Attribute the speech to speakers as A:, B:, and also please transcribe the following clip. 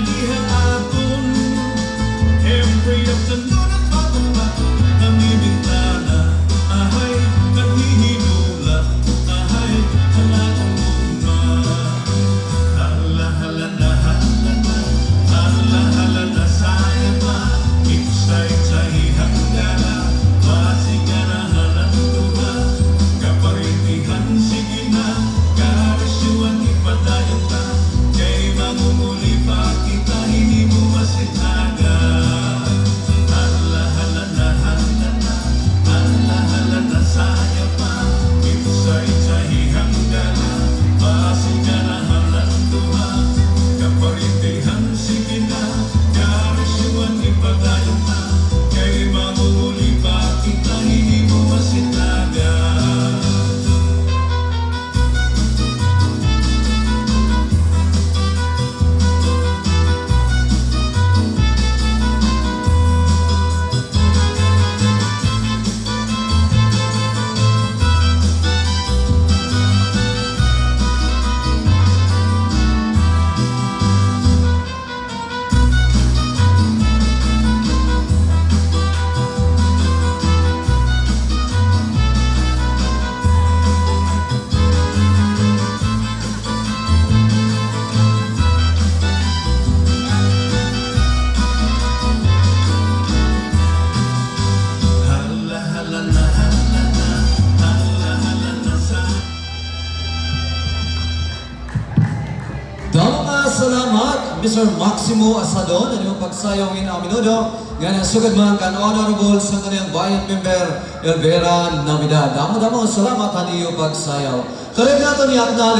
A: diha aton. Every afternoon at pagkaba, namimintana, ahay, naghihinula, ahay, halatang muna. Hala-hala na, hala-hala na, saya pa, insay-say hanggana, masika na halantuha, kaparitihan, sige na, karasyuan, ipadayon ta, kay mamumuli pa kita, hindi mo masitaga. Hala-hala na, hala-hala na, saya pa, insay-say hanggana, masika na halantuha, kaparitihan, sige na, karasyuan, ipadayon ta, kay mamumuli pa kita, hindi mo masitaga.
B: Damo nga salamat, Mr. Maximo Asadon, ang iyong pagsayawin ang minuto. Yan ang sugad man kan Honorable sa kaniyang bayan member, Elvera Navidad. Damo salamat ang iyong pagsayaw. Karag nato ni Aknali.